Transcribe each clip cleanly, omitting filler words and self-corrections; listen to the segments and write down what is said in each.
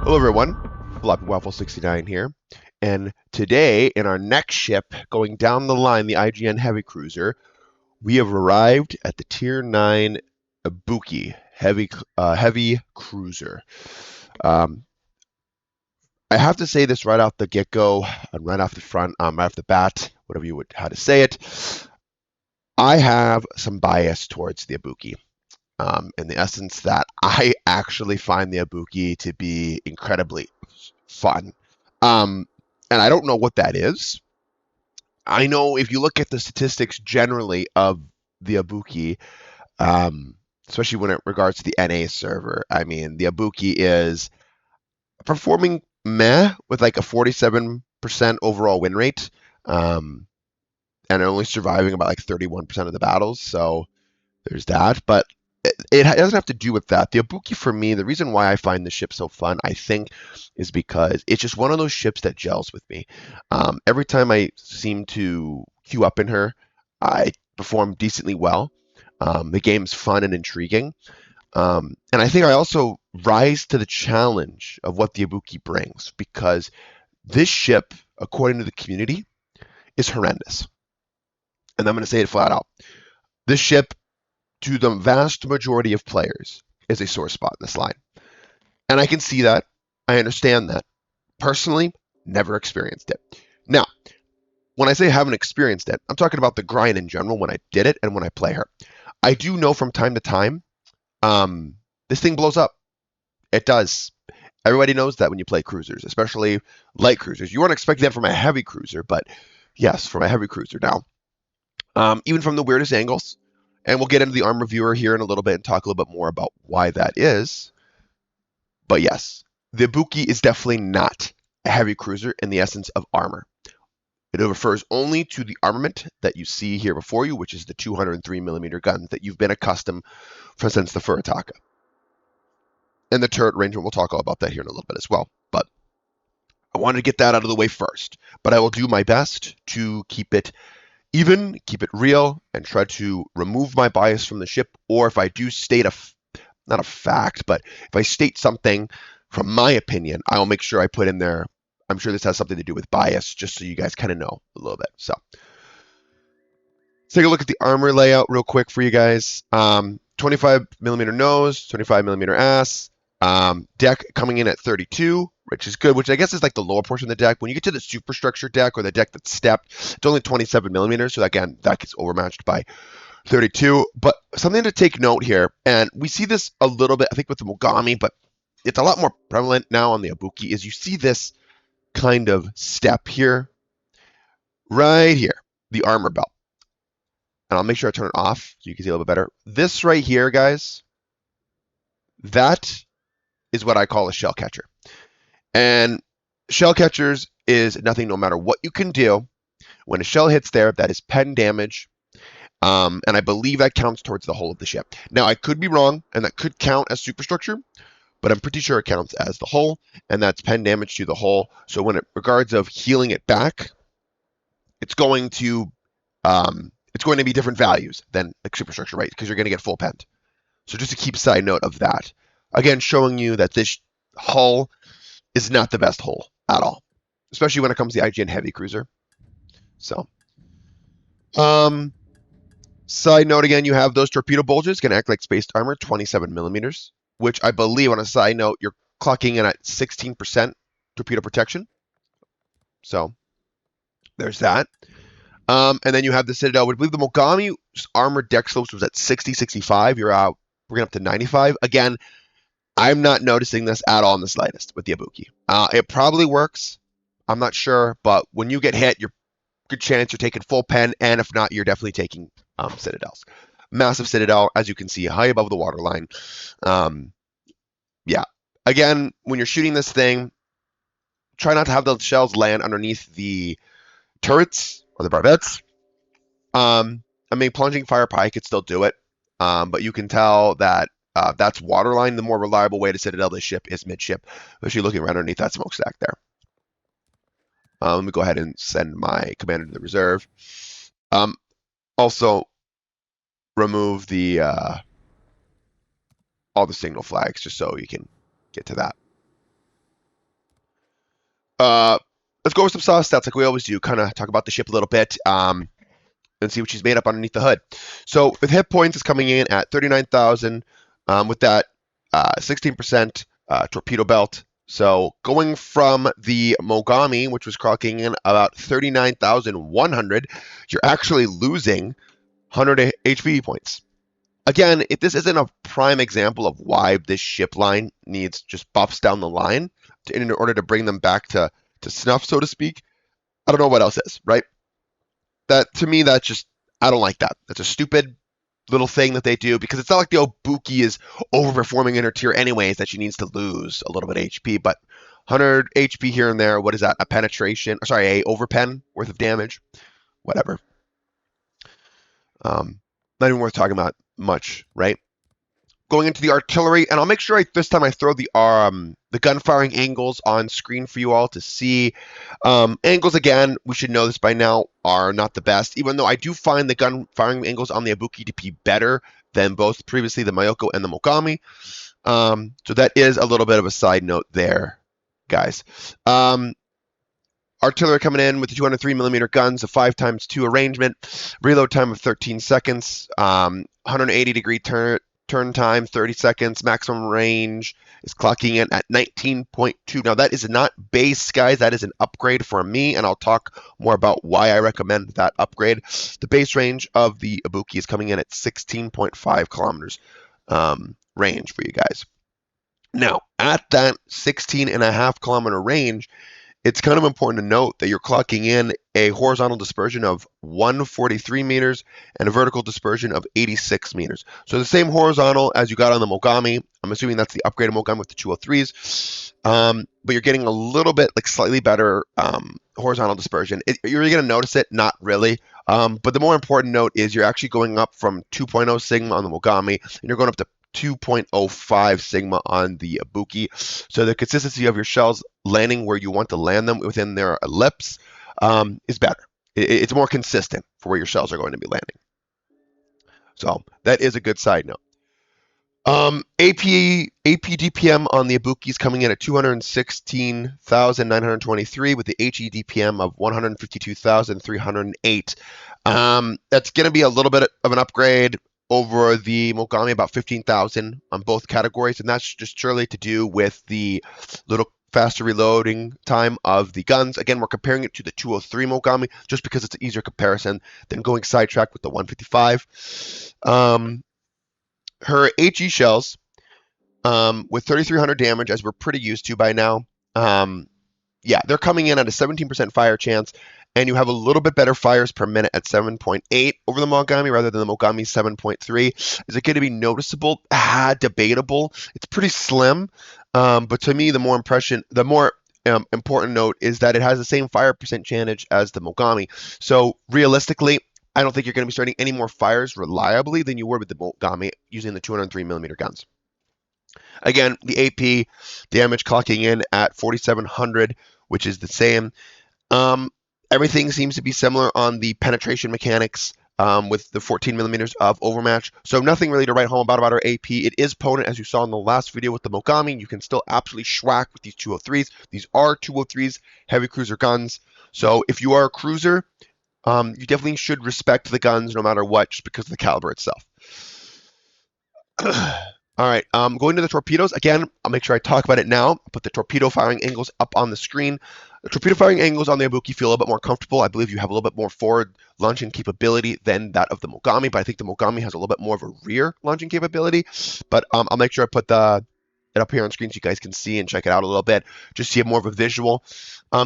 Hello everyone, Floppy Waffle 69 here, and today in our next ship going down the line, the IGN Heavy Cruiser, we have arrived at the Tier 9 Ibuki Heavy Cruiser. I have to say this right off the get-go, and right off the front, right off the bat, whatever you would how to say it. I have some bias towards the Ibuki. In the essence that I actually find the Ibuki to be incredibly fun. And I don't know what that is. I know if you look at the statistics generally of the Ibuki, especially when it regards to the NA server, I mean, the Ibuki is performing meh with like a 47% overall win rate, and only surviving about like 31% of the battles. So there's that. But it doesn't have to do with that. The Ibuki, for me, the reason why I find the ship so fun, I think, is because it's just one of those ships that gels with me. Every time I seem to queue up in her, I perform decently well. The game's fun and intriguing. And I think I also rise to the challenge of what the Ibuki brings, because this ship, according to the community, is horrendous. And I'm going to say it flat out. This ship, to the vast majority of players, is a sore spot in this line. And I can see that. I understand that. Personally, never experienced it. Now, when I say I haven't experienced it, I'm talking about the grind in general when I did it and when I play her. I do know from time to time, this thing blows up. It does. Everybody knows that when you play cruisers, especially light cruisers. You won't expect that from a heavy cruiser, but yes, from a heavy cruiser. Now, even from the weirdest angles, and we'll get into the armor viewer here in a little bit and talk a little bit more about why that is. But yes, the Ibuki is definitely not a heavy cruiser in the essence of armor. It refers only to the armament that you see here before you, which is the 203mm gun that you've been accustomed from since the Furitaka. And the turret range, and we'll talk all about that here in a little bit as well. But I wanted to get that out of the way first. But I will do my best to keep it even, keep it real, and try to remove my bias from the ship. Or if I do state not a fact, but if I state something from my opinion, I'll make sure I put in there. I'm sure this has something to do with bias, just so you guys kind of know a little bit. So let's take a look at the armor layout real quick for you guys. 25mm nose, 25mm ass. Deck coming in at 32, which is good, which I guess is like the lower portion of the deck. When you get to the superstructure deck or the deck that's stepped, it's only 27mm. So again, that gets overmatched by 32. But something to take note here, and we see this a little bit, I think, with the Mogami, but it's a lot more prevalent now on the Ibuki, is you see this kind of step here, right here, the armor belt. And I'll make sure I turn it off so you can see a little bit better. This right here, guys, that is what I call a shell catcher. And shell catchers is nothing, no matter what you can do. When a shell hits there, that is pen damage. And I believe that counts towards the hull of the ship. Now, I could be wrong, and that could count as superstructure, but I'm pretty sure it counts as the hull, and that's pen damage to the hull. So when it regards of healing it back, it's going to be different values than like superstructure, right? Because you're going to get full pent. So just to keep a side note of that. Again, showing you that this hull is not the best hull at all, especially when it comes to the IGN Heavy Cruiser. So, side note again, you have those torpedo bulges, going to act like spaced armor, 27mm, which I believe, on a side note, you're clocking in at 16% torpedo protection. So, there's that. And then you have the Citadel, which I believe the Mogami armored deck slopes was at 60, 65. You're out, we're up to 95. Again, I'm not noticing this at all in the slightest with the Ibuki. It probably works. I'm not sure, but when you get hit, you're good chance you're taking full pen, and if not, you're definitely taking Citadels. Massive Citadel, as you can see, high above the waterline. Yeah. Again, when you're shooting this thing, try not to have the shells land underneath the turrets or the barbettes. I mean, plunging fire pie could still do it, but you can tell that that's waterline. The more reliable way to Citadel this ship is midship, especially looking right underneath that smokestack there. Let me go ahead and send my commander to the reserve. Also, remove the all the signal flags just so you can get to that. let's go over some saw stats like we always do. Kind of talk about the ship a little bit. And see what she's made up underneath the hood. So with hit points, it's coming in at 39,000 with that 16% torpedo belt. So going from the Mogami, which was clocking in about 39,100, you're actually losing 100 HP points. Again, if this isn't a prime example of why this ship line needs just buffs down the line in order to bring them back to snuff, so to speak, I don't know what else is, right? That to me, that's just, I don't like that. That's a stupid little thing that they do because it's not like the Ibuki is overperforming in her tier anyways that she needs to lose a little bit of HP, but 100 HP here and there, what is that? A penetration, sorry, a overpen worth of damage, whatever. Not even worth talking about much, right? Going into the artillery, and I'll make sure this time I throw the gun firing angles on screen for you all to see. Angles, again, we should know this by now, are not the best, even though I do find the gun firing angles on the Ibuki to be better than both previously the Mayoko and the Mogami. So that is a little bit of a side note there, guys. Artillery coming in with the 203mm guns, a 5x2 arrangement, reload time of 13 seconds, 180-degree turn time, 30 seconds. Maximum range is clocking in at 19.2. Now, that is not base, guys. That is an upgrade for me, and I'll talk more about why I recommend that upgrade. The base range of the Ibuki is coming in at 16.5 kilometers range for you guys. Now, at that 16.5 kilometer range, it's kind of important to note that you're clocking in a horizontal dispersion of 143 meters and a vertical dispersion of 86 meters. So the same horizontal as you got on the Mogami. I'm assuming that's the upgraded Mogami with the 203s. But you're getting a little bit like slightly better horizontal dispersion. You're going to notice it, not really. But the more important note is you're actually going up from 2.0 sigma on the Mogami, and you're going up to 2.05 sigma on the Ibuki. So the consistency of your shells landing where you want to land them within their ellipse is better. It's more consistent for where your shells are going to be landing. So that is a good side note. AP DPM on the Ibuki is coming in at 216,923 with the HE DPM of 152,308. That's going to be a little bit of an upgrade over the Mogami, about 15,000 on both categories, and that's just surely to do with the little faster reloading time of the guns. Again, we're comparing it to the 203 Mogami just because it's an easier comparison than going sidetrack with the 155. Her HE shells with 3,300 damage, as we're pretty used to by now. Yeah, they're coming in at a 17% fire chance, and you have a little bit better fires per minute at 7.8 over the Mogami rather than the Mogami's 7.3. Is it going to be noticeable? Debatable. It's pretty slim, but to me, the more important note is that it has the same fire percentage as the Mogami. So realistically, I don't think you're going to be starting any more fires reliably than you were with the Mogami using the 203mm guns. Again, the AP damage clocking in at 4,700, which is the same. Everything seems to be similar on the penetration mechanics with the 14mm of overmatch. So nothing really to write home about our AP. It is potent, as you saw in the last video with the Mogami. You can still absolutely schwack with these 203s. These are 203s, heavy cruiser guns. So if you are a cruiser, you definitely should respect the guns no matter what, just because of the caliber itself. All right, going to the torpedoes. Again, I'll make sure I talk about it now. I'll put the torpedo firing angles up on the screen. The torpedo firing angles on the Ibuki feel a little bit more comfortable. I believe you have a little bit more forward launching capability than that of the Mogami, but I think the Mogami has a little bit more of a rear launching capability. But I'll make sure I put it up here on screen so you guys can see and check it out a little bit, just so you have more of a visual.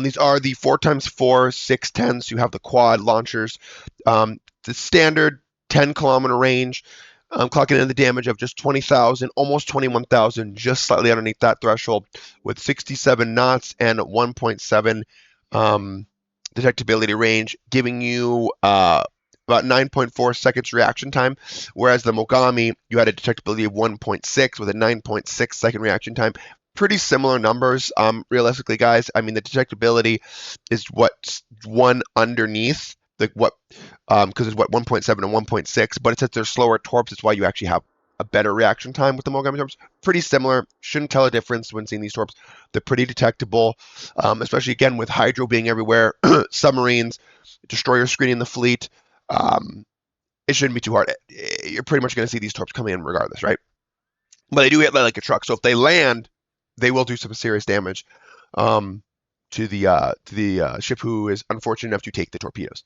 These are the 4x4 610s. You have the quad launchers. The standard 10-kilometer range. Clocking in the damage of just 20,000, almost 21,000, just slightly underneath that threshold, with 67 knots and 1.7 detectability range, giving you about 9.4 seconds reaction time, whereas the Mogami, you had a detectability of 1.6 with a 9.6 second reaction time. Pretty similar numbers, realistically, guys. I mean, the detectability is what's one underneath because it's 1.7 and 1.6, but it says they're slower torps. That's why you actually have a better reaction time with the Mogami torps. Pretty similar. Shouldn't tell a difference when seeing these torps. They're pretty detectable, especially again with Hydro being everywhere, submarines, destroyer screening the fleet. It shouldn't be too hard. You're pretty much going to see these torps coming in regardless, right? But they do hit like a truck, so if they land, they will do some serious damage to the ship who is unfortunate enough to take the torpedoes.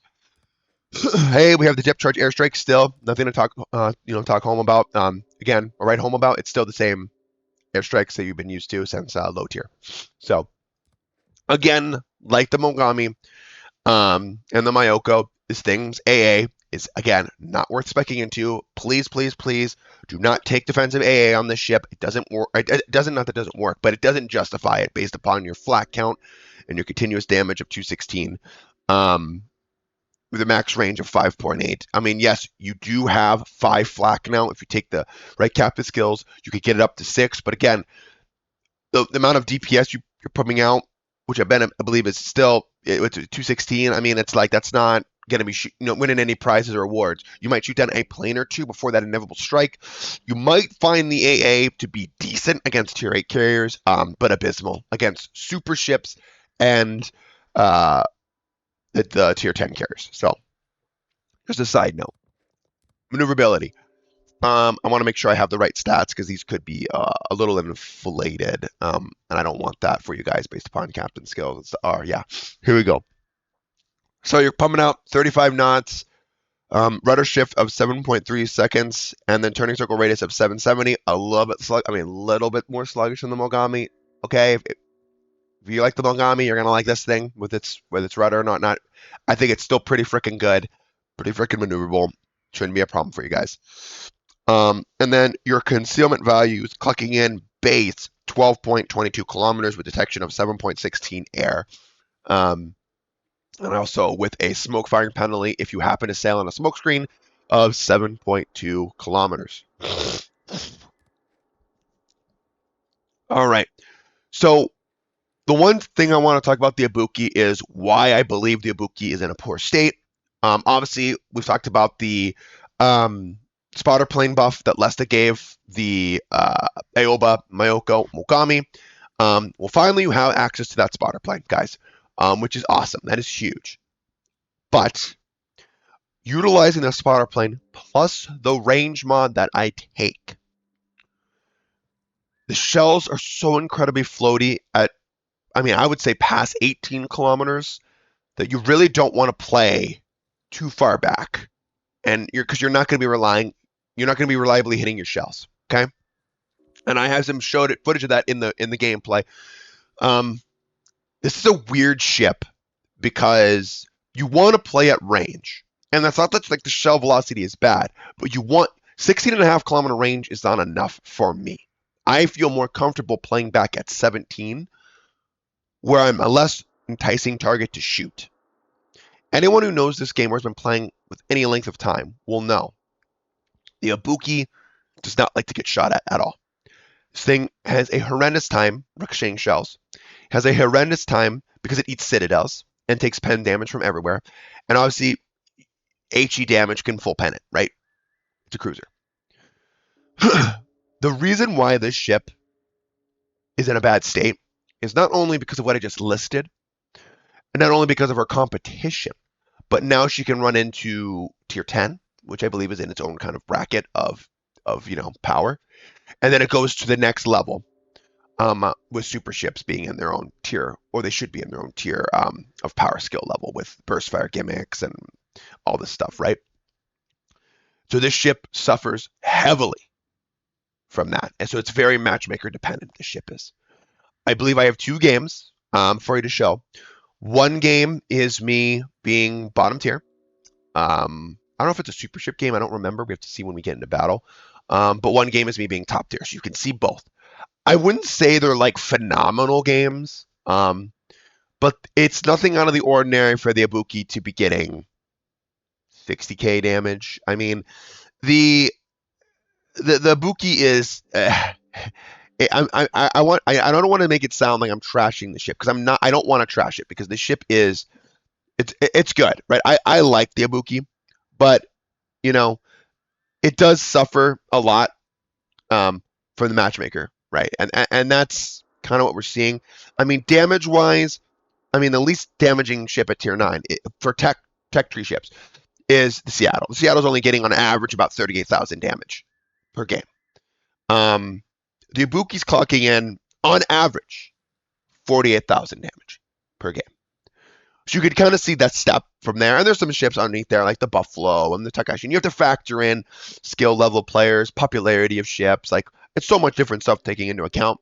Hey, we have the depth charge airstrike still. Nothing to talk home about. Again, or write home about. It's still the same airstrikes that you've been used to since low tier. So again, like the Mogami and the Myoko, this thing's AA is again not worth specking into. Please, please, please do not take defensive AA on this ship. It doesn't work. It doesn't, not that it doesn't work, but it doesn't justify it based upon your flak count and your continuous damage of 216. With a max range of 5.8. I mean, yes, you do have 5 flak now. If you take the right captive skills, you could get it up to 6. But again, the amount of DPS you're putting out, which I believe is still it's 216. I mean, it's like that's not going to be winning any prizes or awards. You might shoot down a plane or two before that inevitable strike. You might find the AA to be decent against tier 8 carriers, but abysmal against super ships and the tier 10 carriers. So, just a side note. Maneuverability. I want to make sure I have the right stats because these could be a little inflated, and I don't want that for you guys based upon captain skills. Yeah, here we go. So you're pumping out 35 knots, rudder shift of 7.3 seconds, and then turning circle radius of 770. A little bit more sluggish than the Mogami. Okay, if you like the Mogami, you're gonna like this thing with its rudder or not. I think it's still pretty freaking good, pretty freaking maneuverable. Shouldn't be a problem for you guys. And then your concealment values clocking in base 12.22 kilometers with detection of 7.16 air. And also with a smoke firing penalty if you happen to sail on a smoke screen of 7.2 kilometers. All right. So the one thing I want to talk about the Ibuki is why I believe the Ibuki is in a poor state. Obviously, we've talked about the spotter plane buff that Lesta gave the Aoba, Myoko, Mogami. Well, finally, you have access to that spotter plane, guys, which is awesome. That is huge. But utilizing the spotter plane plus the range mod that I take, the shells are so incredibly floaty at, I would say past 18 kilometers that you really don't want to play too far back, and because you're not going to be reliably hitting your shells. Okay, and I have some footage of that in the gameplay. This is a weird ship because you want to play at range, and that's not that like the shell velocity is bad, but you want 16.5 kilometer range is not enough for me. I feel more comfortable playing back at 17, where I'm a less enticing target to shoot. Anyone who knows this game or has been playing with any length of time will know the Ibuki does not like to get shot at all. This thing has a horrendous time ricocheting shells, has a horrendous time because it eats citadels and takes pen damage from everywhere, and obviously HE damage can full pen it, right? It's a cruiser. The reason why this ship is in a bad state is not only because of what I just listed, and not only because of her competition, but now she can run into tier 10, which I believe is in its own kind of bracket of power, and then it goes to the next level with super ships being in their own tier, or they should be in their own tier of power skill level with burst fire gimmicks and all this stuff, right? So this ship suffers heavily from that, and so it's very matchmaker dependent. This ship is. I believe I have 2 games for you to show. One game is me being bottom tier. I don't know if it's a super ship game. I don't remember. We have to see when we get into battle. But one game is me being top tier, so you can see both. I wouldn't say they're like phenomenal games, but it's nothing out of the ordinary for the Ibuki to be getting 60k damage. I mean, the Ibuki is. I don't want to make it sound like I'm trashing the ship because I'm not. I don't want to trash it because the ship is. It's good, right? I like the Ibuki, but it does suffer a lot from the matchmaker, right? And that's kind of what we're seeing. I mean, damage wise, I mean, the least damaging ship at tier 9 for tech tree ships is the Seattle. The Seattle's only getting on average about 38,000 damage per game. The Ibuki's clocking in on average 48,000 damage per game. So you could kind of see that step from there. And there's some ships underneath there, like the Buffalo and the Takashi. And you have to factor in skill level players, popularity of ships. Like, it's so much different stuff taking into account.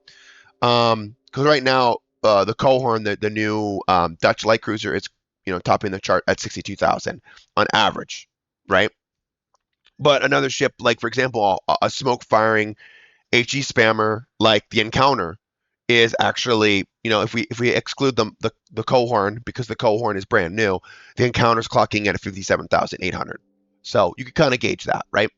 Because right now, the Cohorn, the new Dutch light cruiser, is topping the chart at 62,000 on average, right? But another ship, like for example, a smoke firing HE spammer like the Encounter, is actually, if we exclude the Cohorn, because the Cohorn is brand new, the Encounter's clocking at 57,800. So you can kind of gauge that, right?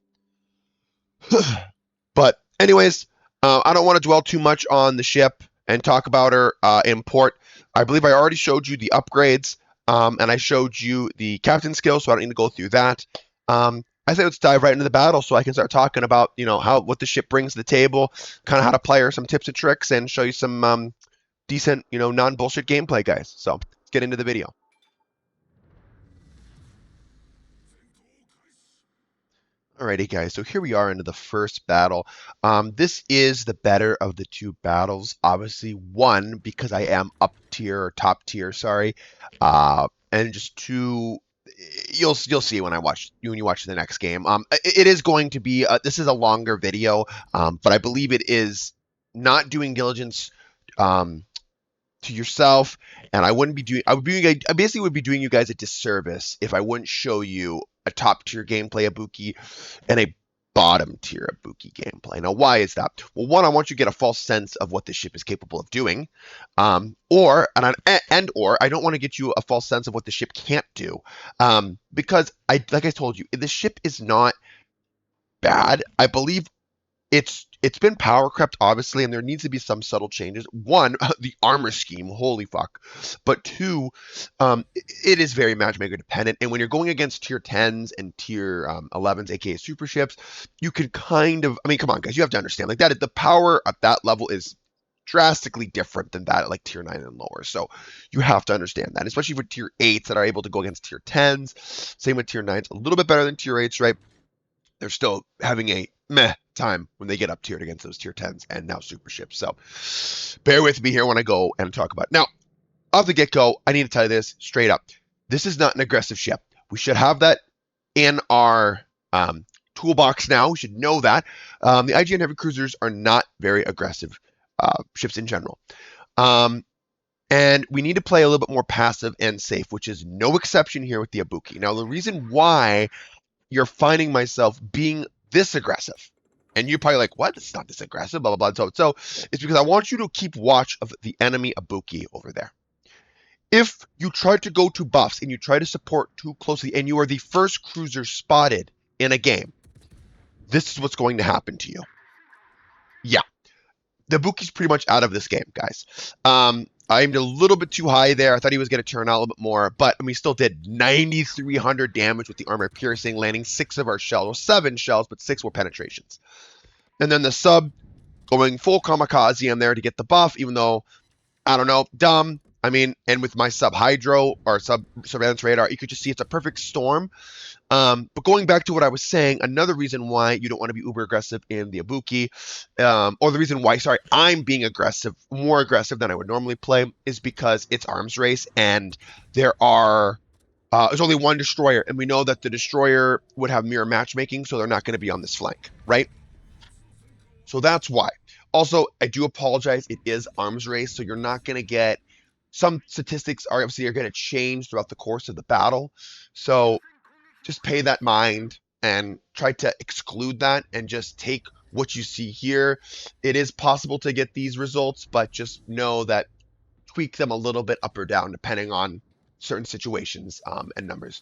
But anyways, I don't want to dwell too much on the ship and talk about her import. I believe I already showed you the upgrades, and I showed you the captain skill, so I don't need to go through that. I say let's dive right into the battle so I can start talking about, what the ship brings to the table, kind of how to play her, some tips and tricks, and show you some decent, non-bullshit gameplay, guys. So let's get into the video. Alrighty, guys, so here we are into the first battle. This is the better of the two battles. Obviously, one, because I am up tier, or top tier, sorry. And just two, you'll see when you watch the next game. It is going to be, this is a longer video, but I believe it is not doing diligence to yourself, and I basically would be doing you guys a disservice if I wouldn't show you a top tier gameplay Ibuki and a bottom tier Ibuki gameplay. Now, why is that? Well, one, I want you to get a false sense of what this ship is capable of doing, or I don't want to get you a false sense of what the ship can't do, because like I told you, the ship is not bad. I believe it's been power crept, obviously, and there needs to be some subtle changes. One, the armor scheme, holy fuck. But two, it is very matchmaker dependent. And when you're going against tier 10s and tier 11s, aka super ships, you can kind of, I mean, come on, guys, you have to understand, like that, the power at that level is drastically different than that at like tier 9 and lower. So you have to understand that, especially for tier 8s that are able to go against tier 10s. Same with tier 9s, a little bit better than tier 8s, right? They're still having a meh time when they get up tiered against those tier 10s and now super ships. So bear with me here when I go and talk about it. Now, off the get-go, I need to tell you this straight up. This is not an aggressive ship. We should have that in our toolbox now. We should know that. The IGN heavy cruisers are not very aggressive ships in general. And we need to play a little bit more passive and safe, which is no exception here with the Ibuki. Now, the reason why you're finding myself being this aggressive, and you're probably like, what? It's not this aggressive, blah, blah, blah. So it's because I want you to keep watch of the enemy Ibuki over there. If you try to go to buffs and you try to support too closely and you are the first cruiser spotted in a game, this is what's going to happen to you. Yeah. The Ibuki's pretty much out of this game, guys. I aimed a little bit too high there. I thought he was going to turn out a little bit more, but we still did 9,300 damage with the armor piercing, landing 6 of our shells. Well, 7 shells, but 6 were penetrations. And then the sub going full kamikaze in there to get the buff, even though, I don't know, dumb. I mean, and with my sub hydro or sub surveillance radar, you could just see it's a perfect storm. But going back to what I was saying, another reason why you don't want to be uber aggressive in the Ibuki, or the reason why, sorry, I'm being aggressive, more aggressive than I would normally play, is because it's arms race and there's only one destroyer, and we know that the destroyer would have mirror matchmaking, so they're not going to be on this flank, right? So that's why. Also, I do apologize, it is arms race, so you're not going to get, some statistics are obviously going to change throughout the course of the battle, so just pay that mind and try to exclude that and just take what you see here. It is possible to get these results, but just know that tweak them a little bit up or down depending on certain situations and numbers.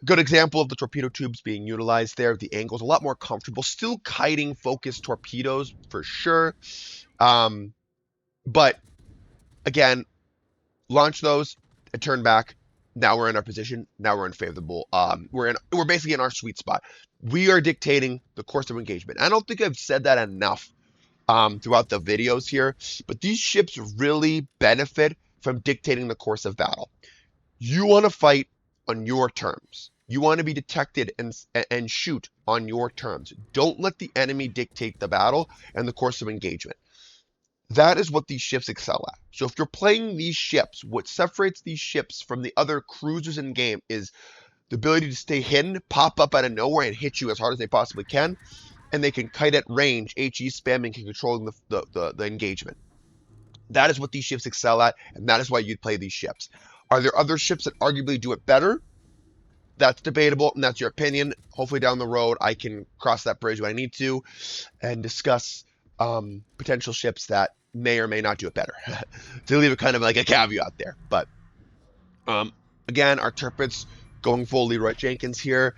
Good example of the torpedo tubes being utilized there. The angle's a lot more comfortable. Still kiting focused torpedoes for sure. But again, launch those and turn back. Now we're in our position. Now we're in favorable. We're basically in our sweet spot. We are dictating the course of engagement. I don't think I've said that enough throughout the videos here, but these ships really benefit from dictating the course of battle. You want to fight on your terms. You want to be detected and shoot on your terms. Don't let the enemy dictate the battle and the course of engagement. That is what these ships excel at. So if you're playing these ships, what separates these ships from the other cruisers in game is the ability to stay hidden, pop up out of nowhere, and hit you as hard as they possibly can. And they can kite at range, HE spamming and controlling the engagement. That is what these ships excel at, and that is why you'd play these ships. Are there other ships that arguably do it better? That's debatable, and that's your opinion. Hopefully down the road, I can cross that bridge when I need to and discuss potential ships that may or may not do it better. To leave it kind of like a caveat there. But again, our Tirpitz going full Leroy Jenkins here.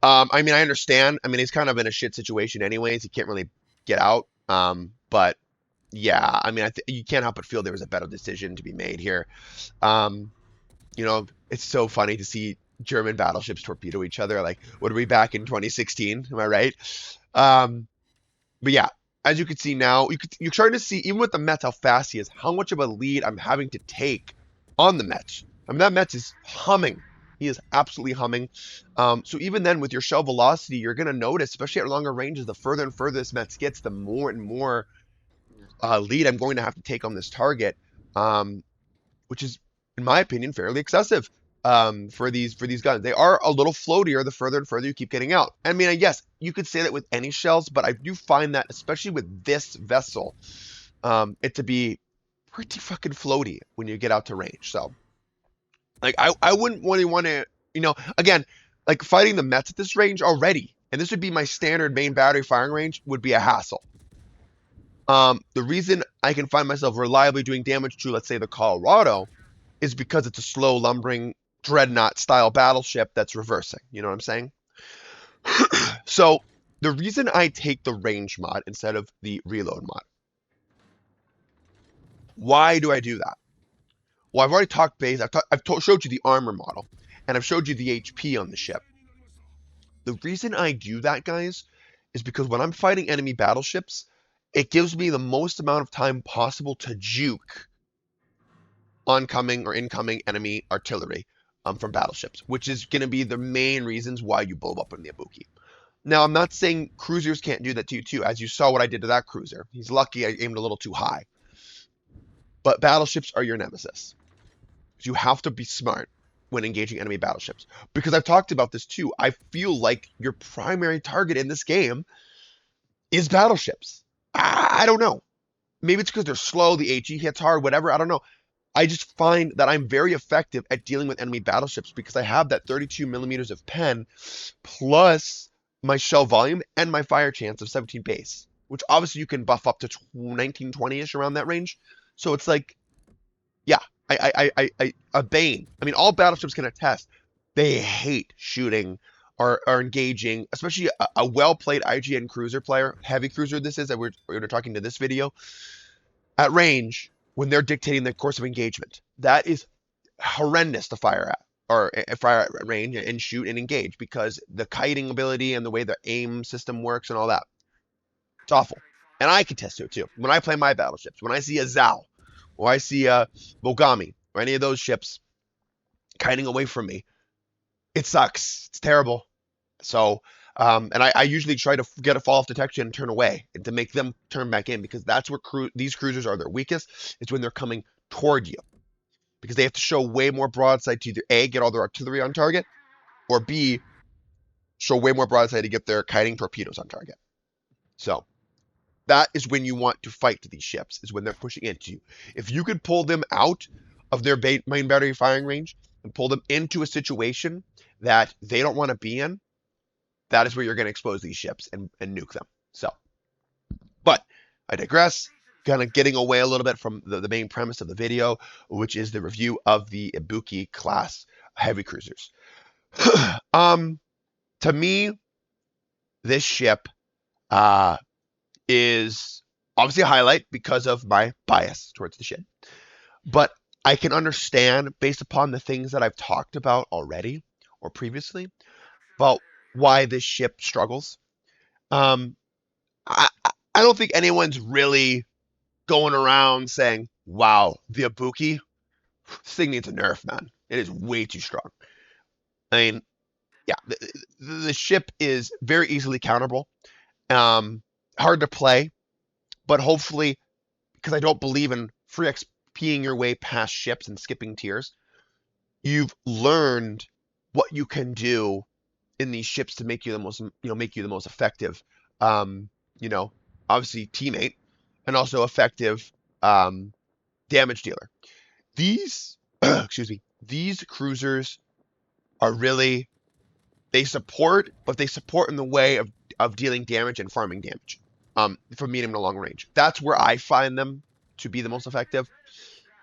I mean, I understand. I mean, he's kind of in a shit situation anyways. He can't really get out. But yeah, I mean, you can't help but feel there was a better decision to be made here. You know, it's so funny to see German battleships torpedo each other. Like, what are we back in 2016? Am I right? But yeah, as you can see now, you're starting to see, even with the Mets, how fast he is, how much of a lead I'm having to take on the Mets. I mean, that Mets is humming. He is absolutely humming. So even then, with your shell velocity, you're going to notice, especially at longer ranges, the further and further this Mets gets, the more and more lead I'm going to have to take on this target, which is, in my opinion, fairly excessive for these guns. They are a little floatier the further and further you keep getting out. I mean, yes, you could say that with any shells, but I do find that, especially with this vessel, it to be pretty fucking floaty when you get out to range. So, like, I wouldn't really want to, you know, again, like fighting the Mets at this range already, and this would be my standard main battery firing range, would be a hassle. The reason I can find myself reliably doing damage to, let's say, the Colorado is because it's a slow, lumbering, dreadnought-style battleship that's reversing. You know what I'm saying? So, the reason I take the range mod instead of the reload mod. Why do I do that? Well, I've already talked base. I've showed you the armor model, and I've showed you the HP on the ship. The reason I do that, guys, is because when I'm fighting enemy battleships, it gives me the most amount of time possible to juke oncoming or incoming enemy artillery from battleships, which is going to be the main reasons why you blow up in the Ibuki. Now, I'm not saying cruisers can't do that to you too. As you saw what I did to that cruiser. He's lucky I aimed a little too high. But battleships are your nemesis. You have to be smart when engaging enemy battleships. Because I've talked about this too. I feel like your primary target in this game is battleships. I don't know. Maybe it's because they're slow, the HE hits hard, whatever. I don't know. I just find that I'm very effective at dealing with enemy battleships because I have that 32 millimeters of pen plus my shell volume and my fire chance of 17 pace, which obviously you can buff up to 19, 20-ish around that range. So it's like, yeah, a bane. I mean, all battleships can attest. They hate shooting or engaging, especially a well-played IGN cruiser player, heavy cruiser this is, that we're talking to this video, at range when they're dictating the course of engagement. That is horrendous to fire at, or fire at range and shoot and engage, because the kiting ability and the way the aim system works and all that, it's awful. And I can test to it too. When I play my battleships, when I see a Zao, or I see a Bogami, or any of those ships kiting away from me, it sucks. It's terrible. So, and I usually try to get a fall off detection and turn away, and to make them turn back in, because that's where these cruisers are their weakest. It's when they're coming toward you, because they have to show way more broadside to either A, get all their artillery on target, or B, show way more broadside to get their kiting torpedoes on target. So that is when you want to fight to these ships, is when they're pushing into you. If you could pull them out of their main battery firing range and pull them into a situation that they don't want to be in, that is where you're going to expose these ships and nuke them. So, but I digress, kind of getting away a little bit from the main premise of the video, which is the review of the Ibuki class heavy cruisers. To me, this ship is obviously a highlight because of my bias towards the ship. But I can understand, based upon the things that I've talked about already or previously, about why this ship struggles. Um, I don't think anyone's really going around saying, "Wow, the Ibuki, this thing needs a nerf, man. It is way too strong." I mean, yeah, the ship is very easily counterable. Um, Hard to play, but hopefully, because I don't believe in free XPing your way past ships and skipping tiers, you've learned what you can do in these ships to make you the most, make you the most effective. Um, you know, Obviously teammate and also effective um, damage dealer. These, excuse me, these cruisers are really, they support, but they support in the way of dealing damage and farming damage from medium to long range. That's where I find them to be the most effective.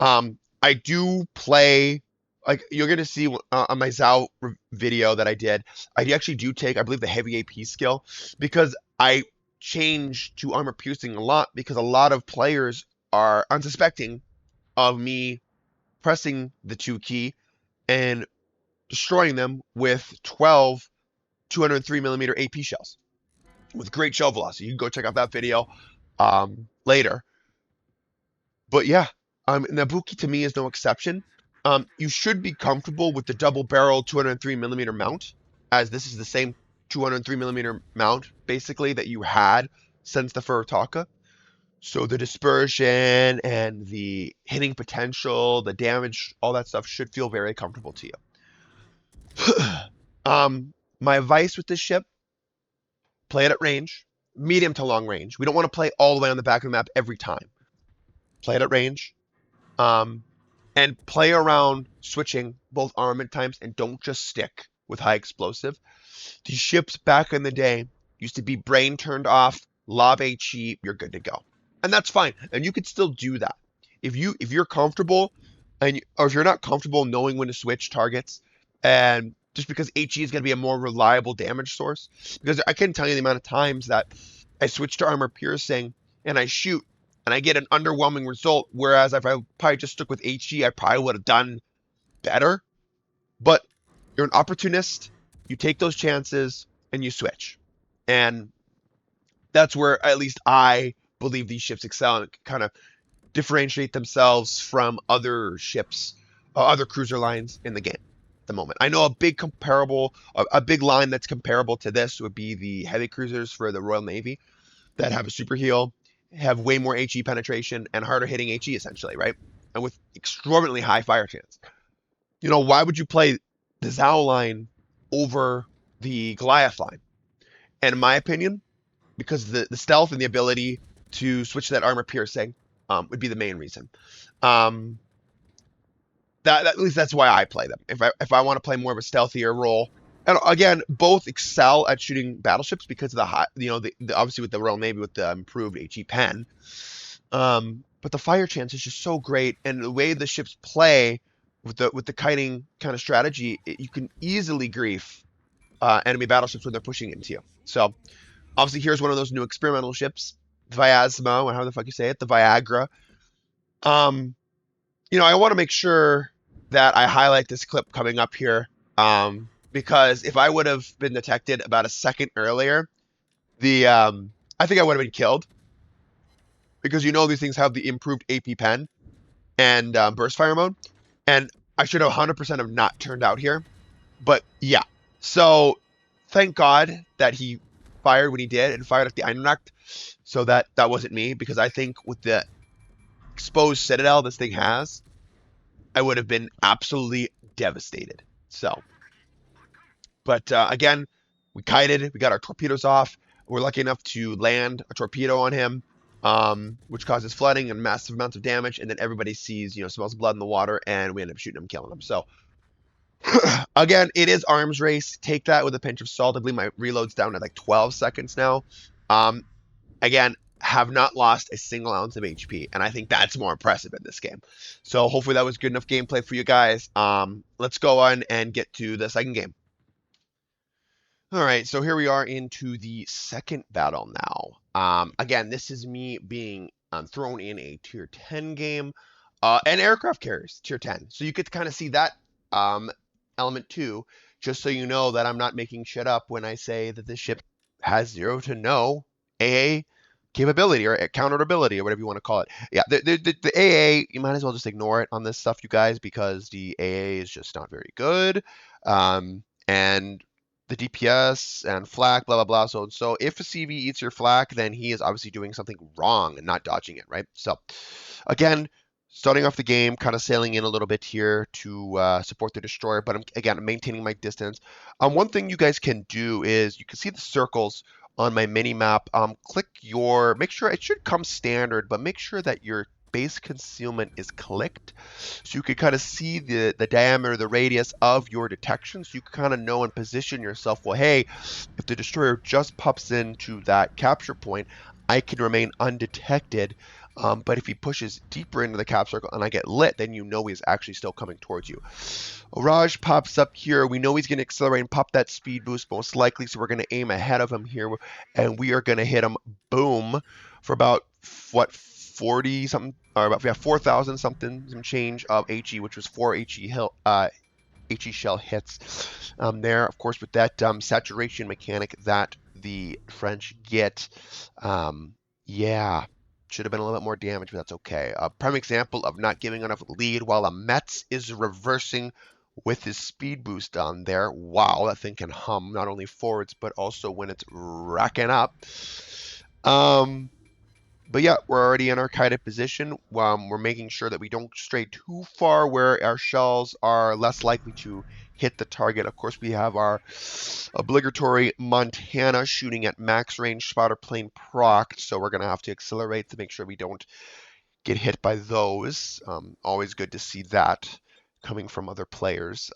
I do play, like you're gonna see on my Zao video that I did. I actually do take, I believe, the heavy AP skill because I change to armor piercing a lot because a lot of players are unsuspecting of me pressing the 2 key and destroying them with 12 203mm AP shells with great shell velocity. You can go check out that video later. But yeah, Nabuki to me is no exception. You should be comfortable with the double barrel 203mm mount, as this is the same 203mm mount basically that you had since the Furutaka. So the dispersion and the hitting potential, the damage, all that stuff should feel very comfortable to you. My advice with this ship: play it at range, medium to long range. We don't want to play all the way on the back of the map every time. Play it at range. Um, and play around switching both armament types and don't just stick with high explosive. These ships back in the day used to be brain turned off, lob HE, you're good to go. And that's fine. And you could still do that. If you're comfortable or if you're not comfortable knowing when to switch targets, and just because HE is going to be a more reliable damage source, because I can tell you the amount of times that I switch to armor piercing and I shoot and I get an underwhelming result, whereas if I probably just stuck with HE, I probably would have done better. But you're an opportunist, you take those chances and you switch. And that's where at least I believe these ships excel and kind of differentiate themselves from other ships, other cruiser lines in the game at the moment. I know a big line that's comparable to this would be the heavy cruisers for the Royal Navy that have a super heal, have way more HE penetration and harder hitting HE essentially, right? And with extraordinarily high fire chance. Why would you play the Zao line over the Goliath line? And in my opinion, because the stealth and the ability to switch to that armor piercing would be the main reason. Um, at least that's why I play them. If I want to play more of a stealthier role, and again, both excel at shooting battleships because of the high, obviously with the Royal Navy with the improved HE pen. But the fire chance is just so great, and the way the ships play with the kiting kind of strategy, you can easily grief enemy battleships when they're pushing into you. So obviously here's one of those new experimental ships, Viasmo, or how the fuck you say it, the Viagra. I want to make sure that I highlight this clip coming up here, because if I would have been detected about a second earlier, I think I would have been killed, because these things have the improved AP pen and burst fire mode, and I should have 100% have not turned out here, but yeah. So thank God that he fired when he did and fired at the Einnacht, so that wasn't me, because I think with the exposed citadel this thing has, I would have been absolutely devastated. So, but again, we kited, we got our torpedoes off. We're lucky enough to land a torpedo on him, which causes flooding and massive amounts of damage. And then everybody sees, smells blood in the water, and we end up shooting him, killing him. So, again, it is arms race. Take that with a pinch of salt. I believe my reload's down to like 12 seconds now. Again, have not lost a single ounce of HP, and I think that's more impressive in this game. So hopefully that was good enough gameplay for you guys. Let's go on and get to the second game. All right, so here we are into the second battle now. Again, this is me being thrown in a tier 10 game, and aircraft carriers tier 10. So you get to kind of see that element too. just so you know that I'm not making shit up when I say that this ship has 0 to no AA capability or counterability or whatever you want to call it. Yeah, the AA, you might as well just ignore it on this stuff, you guys, because the AA is just not very good. And the DPS and flak, blah, blah, blah. So if a CV eats your flak, then he is obviously doing something wrong and not dodging it, right? So again, starting off the game, kind of sailing in a little bit here to support the destroyer, but I'm maintaining my distance. One thing you guys can do is you can see the circles on my mini map. Make sure it should come standard, but make sure that your base concealment is clicked so you can kind of see the diameter, the radius of your detection, so you can kind of know and position yourself. Well, hey, if the destroyer just pops into that capture point, I can remain undetected. But if he pushes deeper into the cap circle and I get lit, then you know he's actually still coming towards you. Raj pops up here. We know he's going to accelerate and pop that speed boost most likely, so we're going to aim ahead of him here, and we are going to hit him, boom, for about, what, 40 something, or about 4,000 something, some change of HE, which was 4 HE shell hits there. Of course, with that saturation mechanic that the French get, yeah, should have been a little bit more damage, but that's okay. A prime example of not giving enough lead while a Metz is reversing with his speed boost on there. Wow, that thing can hum not only forwards, but also when it's racking up. But yeah, we're already in our kited position. We're making sure that we don't stray too far where our shells are less likely to hit the target. Of course, we have our obligatory Montana shooting at max range spotter plane proc, so we're going to have to accelerate to make sure we don't get hit by those. Always good to see that coming from other players.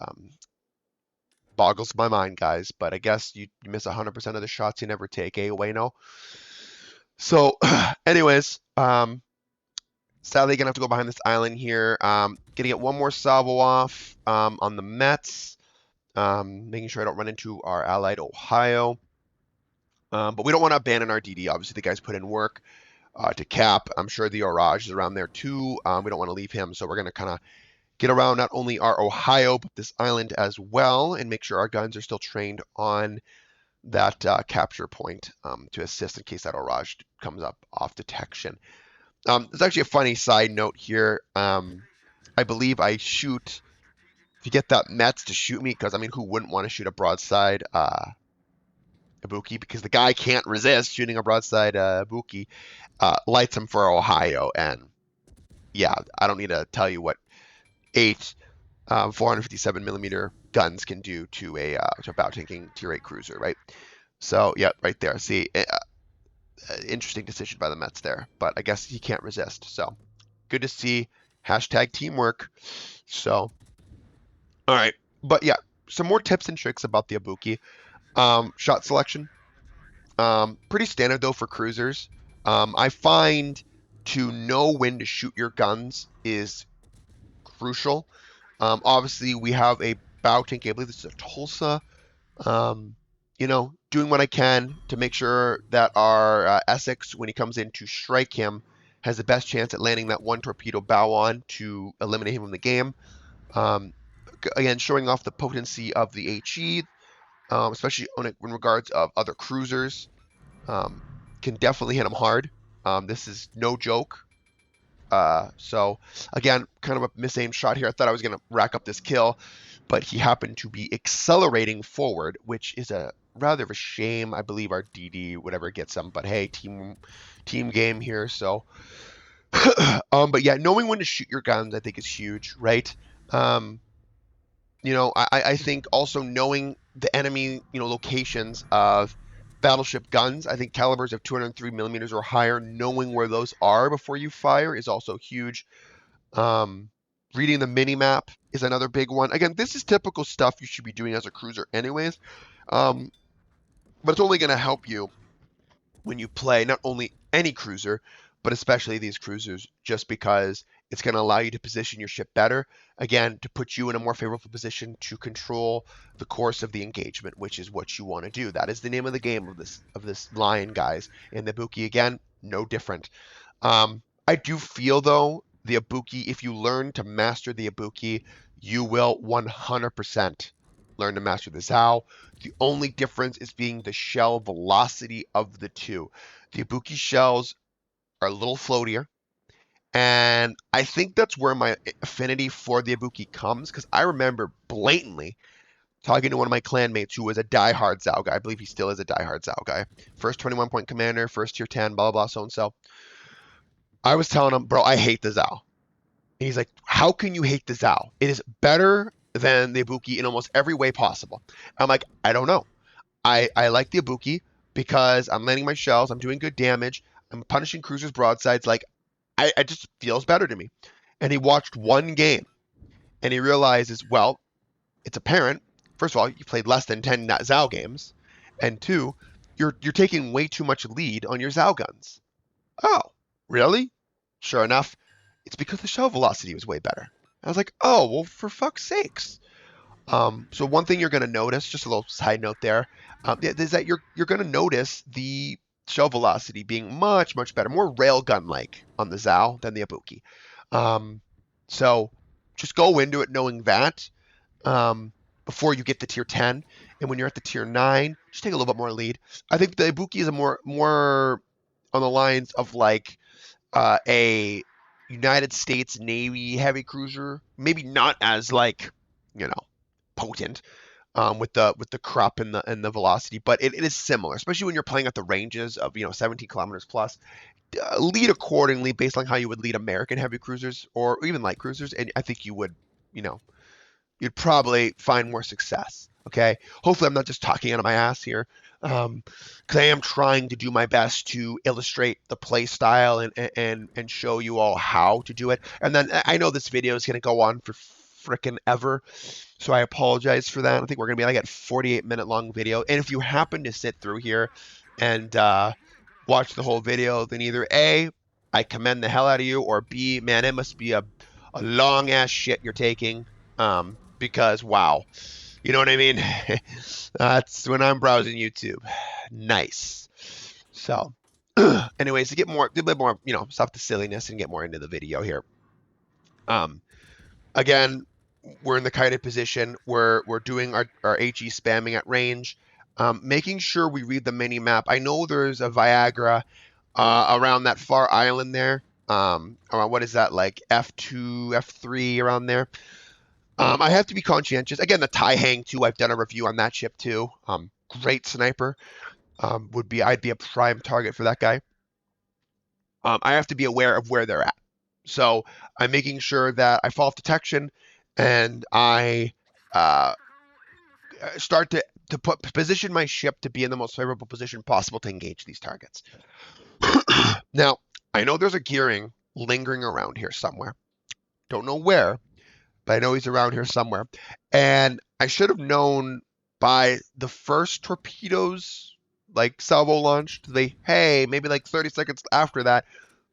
Boggles my mind, guys, but I guess you miss 100% of the shots you never take, eh, Wayno? So, anyways, sadly gonna have to go behind this island here. Gonna get one more salvo off on the Mets, making sure I don't run into our allied Ohio. But we don't want to abandon our DD. Obviously, the guys put in work to cap. I'm sure the Orage is around there too. We don't want to leave him, so we're gonna kind of get around not only our Ohio, but this island as well, and make sure our guns are still trained on that capture point to assist in case that Orage comes up off detection. There's actually a funny side note here. I believe I shoot to get that Mets to shoot me, because I mean, who wouldn't want to shoot a broadside Ibuki? Because the guy can't resist shooting a broadside Ibuki. Lights him for Ohio, and yeah, I don't need to tell you what 8 457 millimeter guns can do to a bow tanking tier 8 cruiser, right? So yeah, right there. See, interesting decision by the Mets there, but I guess he can't resist. So good to see. Hashtag teamwork. So, all right. But yeah, some more tips and tricks about the Ibuki. Shot selection. Pretty standard though for cruisers. I find to know when to shoot your guns is crucial. Obviously, we have a bow tank. I believe this is a Tulsa. Doing what I can to make sure that our Essex, when he comes in to strike him, has the best chance at landing that one torpedo bow on to eliminate him from the game. Again, showing off the potency of the HE, especially in regards of other cruisers, can definitely hit him hard. This is no joke. So again, kind of a misaimed shot here. I thought I was going to rack up this kill, but he happened to be accelerating forward, which is a rather of a shame. I believe our DD, whatever, gets him, but hey, team game here. So, but yeah, knowing when to shoot your guns, I think is huge, right? I think also knowing the enemy, locations of battleship guns. I think calibers of 203 millimeters or higher, knowing where those are before you fire is also huge. Reading the mini map is another big one. Again, this is typical stuff you should be doing as a cruiser anyways, but it's only going to help you when you play not only any cruiser, but especially these cruisers, just because it's going to allow you to position your ship better, again, to put you in a more favorable position to control the course of the engagement, which is what you want to do. That is the name of the game of this line, guys. And the Ibuki, again, no different. I do feel, though, the Ibuki, if you learn to master the Ibuki, you will 100% learn to master the Zao. The only difference is being the shell velocity of the two. The Ibuki shells are a little floatier, and I think that's where my affinity for the Ibuki comes, because I remember blatantly talking to one of my clanmates who was a diehard Zao guy. I believe he still is a diehard Zao guy. First 21-point commander, first tier 10, blah, blah, blah, so and so. I was telling him, bro, I hate the Zao. And he's like, how can you hate the Zao? It is better than the Ibuki in almost every way possible. I'm like, I don't know. I like the Ibuki because I'm landing my shells, I'm doing good damage, I'm punishing cruisers broadsides. Like, I just feels better to me. And he watched one game and he realizes, well, it's apparent. First of all, you played less than 10 Zao games, and two, you're taking way too much lead on your Zao guns. Oh, really? Sure enough, it's because the shell velocity was way better. I was like, oh, well, for fuck's sakes. So one thing you're going to notice, just a little side note there, is that you're going to notice the shell velocity being much, much better, more railgun-like on the Zao than the Ibuki. So just go into it knowing that before you get to tier 10. And when you're at the tier 9, just take a little bit more lead. I think the Ibuki is a more on the lines of like a United States Navy heavy cruiser, maybe not as like, you know, potent with the crop and the velocity, but it is similar, especially when you're playing at the ranges of 17 kilometers plus. Lead accordingly based on how you would lead American heavy cruisers or even light cruisers, and I think you would, you'd probably find more success. Okay, hopefully I'm not just talking out of my ass here, because I am trying to do my best to illustrate the play style and show you all how to do it. And then I know this video is going to go on for frickin' ever, so I apologize for that. I think we're going to be like at 48-minute long video. And if you happen to sit through here and watch the whole video, then either A, I commend the hell out of you, or B, man, it must be a long ass shit you're taking, because wow, you know what I mean? That's when I'm browsing YouTube. Nice. So anyways, to get more, a bit more, stop the silliness and get more into the video here. Again, we're in the kited position. We're doing our HE spamming at range, making sure we read the mini map. I know there's a Viagra around that far island there. Around, what is that, like F2, F3, around there. I have to be conscientious. Again, the Tai Hang too, I've done a review on that ship too. Great sniper. I'd be a prime target for that guy. I have to be aware of where they're at. So I'm making sure that I fall off detection and I start to position my ship to be in the most favorable position possible to engage these targets. Now, I know there's a gearing lingering around here somewhere. Don't know where, but I know he's around here somewhere. And I should have known by the first torpedoes, like salvo launched, hey, maybe like 30 seconds after that,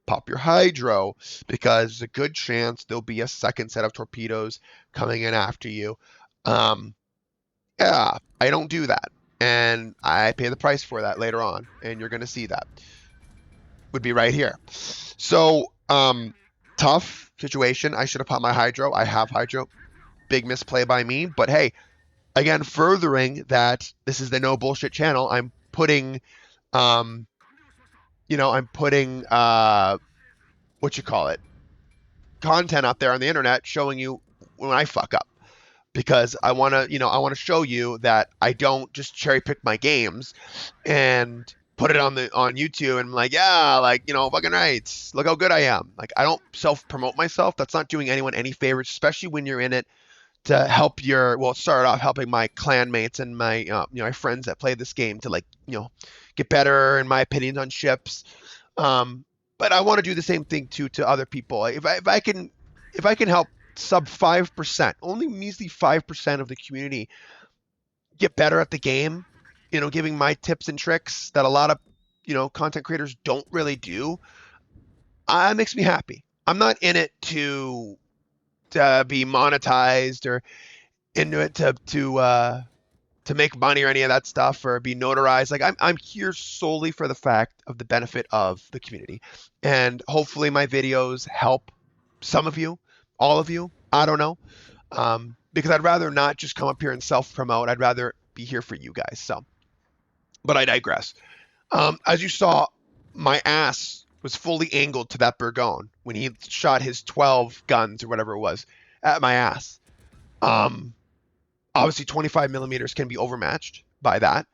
pop your hydro, because there's a good chance there'll be a second set of torpedoes coming in after you. Yeah, I don't do that. And I pay the price for that later on, and you're going to see that. Would be right here. So, tough situation. I should have popped my hydro. I have hydro. Big misplay by me. But hey, again, furthering that this is the no bullshit channel, I'm putting, I'm putting, content out there on the internet showing you when I fuck up. Because I want to, show you that I don't just cherry pick my games and put it on YouTube and I'm like, yeah, like, fucking right, look how good I am. Like, I don't self-promote myself. That's not doing anyone any favors, especially when you're in it to help start off helping my clanmates and my, my friends that play this game to, like, get better in my opinions on ships. But I want to do the same thing too to other people. If I can help sub 5%, only measly 5% of the community get better at the game, giving my tips and tricks that a lot of, content creators don't really do, it makes me happy. I'm not in it to be monetized or into it to make money or any of that stuff or be notarized. Like, I'm here solely for the fact of the benefit of the community, and hopefully my videos help some of you, all of you. I don't know. because I'd rather not just come up here and self-promote. I'd rather be here for you guys. So, but I digress. As you saw, my ass was fully angled to that Burgon when he shot his 12 guns or whatever it was at my ass. Obviously, 25 millimeters can be overmatched by that.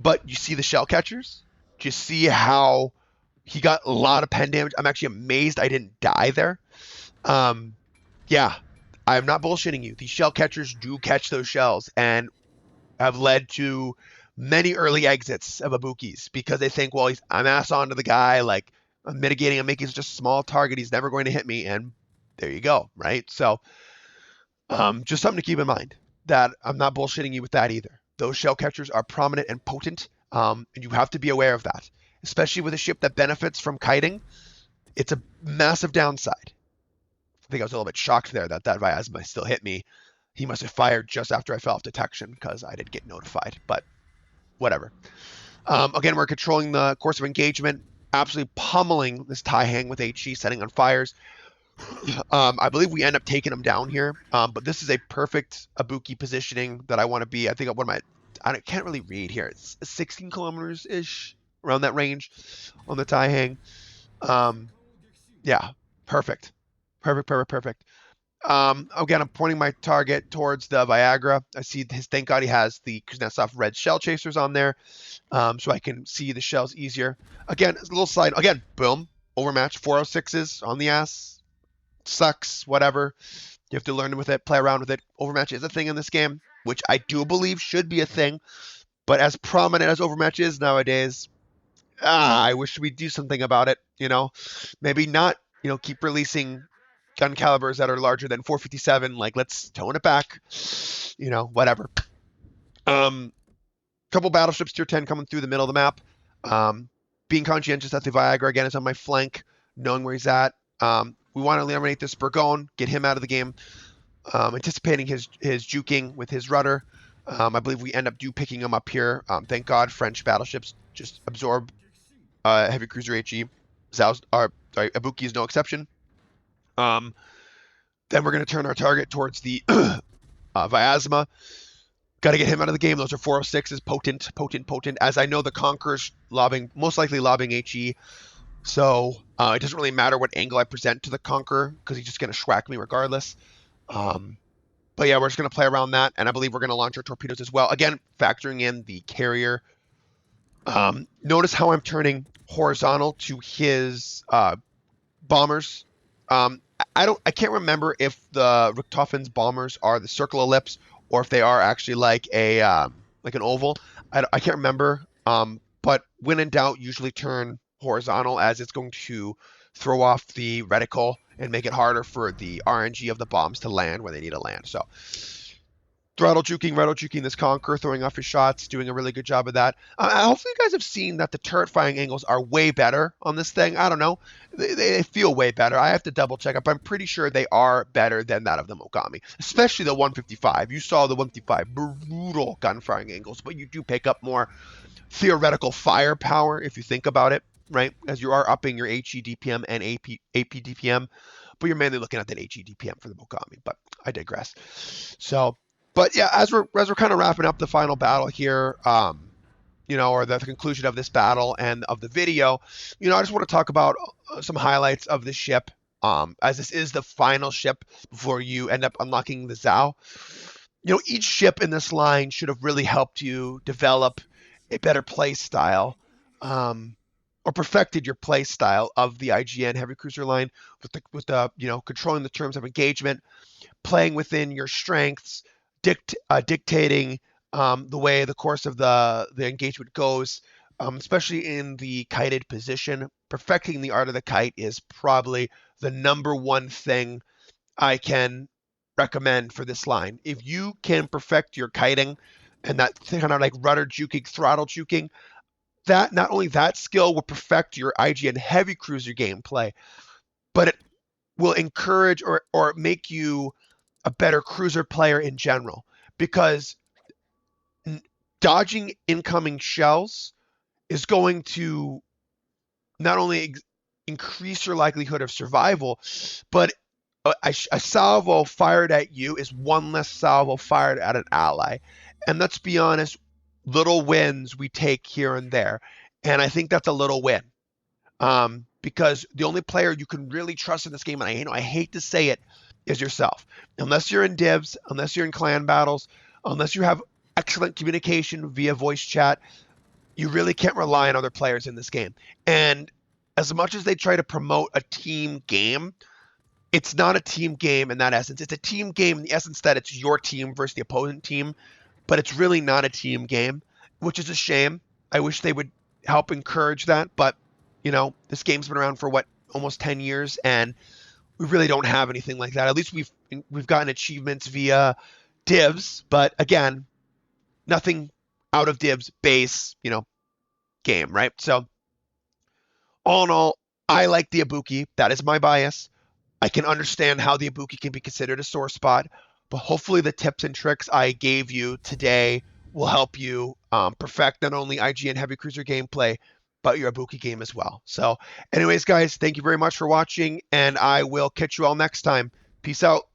But you see the shell catchers? Just see how he got a lot of pen damage. I'm actually amazed I didn't die there. Yeah, I'm not bullshitting you. These shell catchers do catch those shells and have led to many early exits of Ibukis because they think, well, I'm ass onto the guy, like I'm mitigating, I'm making such a small target, he's never going to hit me, and there you go, right? So just something to keep in mind that I'm not bullshitting you with that either. Those shell catchers are prominent and potent, and you have to be aware of that, especially with a ship that benefits from kiting. It's a massive downside. I think I was a little bit shocked there that Vyazma still hit me. He must have fired just after I fell off detection because I didn't get notified, but whatever. Again, we're controlling the course of engagement, absolutely pummeling this tie hang with HE, setting on fires. I believe we end up taking him down here, but this is a perfect Ibuki positioning that I want to be. I think I can't really read here. It's 16 kilometers-ish, around that range on the tie hang. Yeah, perfect. Perfect. Again, I'm pointing my target towards the Viagra. I see thank God he has the Kuznetsov red shell chasers on there, so I can see the shells easier. Again, a little slide. Again, boom, overmatch, 406s on the ass. Sucks, whatever. You have to learn with it, play around with it. Overmatch is a thing in this game, which I do believe should be a thing, but as prominent as overmatch is nowadays, I wish we'd do something about it, maybe not, keep releasing gun calibers that are larger than 457. Like, let's tone it back, whatever. Couple battleships tier 10 coming through the middle of the map. Being conscientious that the Viagra again is on my flank, knowing where he's at. We want to eliminate this Burgon, get him out of the game. Anticipating his juking with his rudder. I believe we end up picking him up here. Thank God French battleships just absorb heavy cruiser HE. Ibuki is no exception. Then we're going to turn our target towards the Vyazma. Got to get him out of the game. Those are 406s, potent. As I know, the Conqueror's most likely lobbing HE. So it doesn't really matter what angle I present to the Conqueror because he's just going to schwack me regardless. But yeah, we're just going to play around that, and I believe we're going to launch our torpedoes as well. Again, factoring in the carrier. Notice how I'm turning horizontal to his bombers. I can't remember if the Richthofen's bombers are the circle ellipse or if they are actually like an oval. I can't remember. But when in doubt, usually turn horizontal, as it's going to throw off the reticle and make it harder for the RNG of the bombs to land where they need to land. So rattle juking this Conqueror, throwing off his shots, doing a really good job of that. Hopefully you guys have seen that the turret firing angles are way better on this thing. I don't know. They feel way better. I have to double check up. I'm pretty sure they are better than that of the Mogami, especially the 155. You saw the 155, brutal gun firing angles, but you do pick up more theoretical firepower if you think about it, right? As you are upping your HE DPM and AP DPM, but you're mainly looking at that HE DPM for the Mogami, but I digress. So, but yeah, as we're kind of wrapping up the final battle here, or the conclusion of this battle and of the video, I just want to talk about some highlights of the ship, as this is the final ship before you end up unlocking the Zhao. Each ship in this line should have really helped you develop a better play style, or perfected your play style of the IGN heavy cruiser line with the controlling the terms of engagement, playing within your strengths, dictating the way the course of the engagement goes, especially in the kited position. Perfecting the art of the kite is probably the number one thing I can recommend for this line. If you can perfect your kiting and that kind of like rudder juking, throttle juking, that not only that skill will perfect your IGN heavy cruiser gameplay, but it will encourage or make you a better cruiser player in general, because dodging incoming shells is going to not only increase your likelihood of survival, but a salvo fired at you is one less salvo fired at an ally. And let's be honest, little wins we take here and there. And I think that's a little win. Because the only player you can really trust in this game, and I hate to say it, is yourself. Unless you're in divs, unless you're in clan battles, unless you have excellent communication via voice chat, you really can't rely on other players in this game. And as much as they try to promote a team game, it's not a team game in that essence. It's a team game in the essence that it's your team versus the opponent team, but it's really not a team game, which is a shame. I wish they would help encourage that, but this game's been around for what, almost 10 years, and we really don't have anything like that. At least we've gotten achievements via divs, but again, nothing out of divs base, game, right? So all in all, I like the Ibuki. That is my bias. I can understand how the Ibuki can be considered a sore spot, but hopefully the tips and tricks I gave you today will help you perfect not only IGN Heavy Cruiser gameplay, but your Ibuki game as well. So anyways, guys, thank you very much for watching, and I will catch you all next time. Peace out.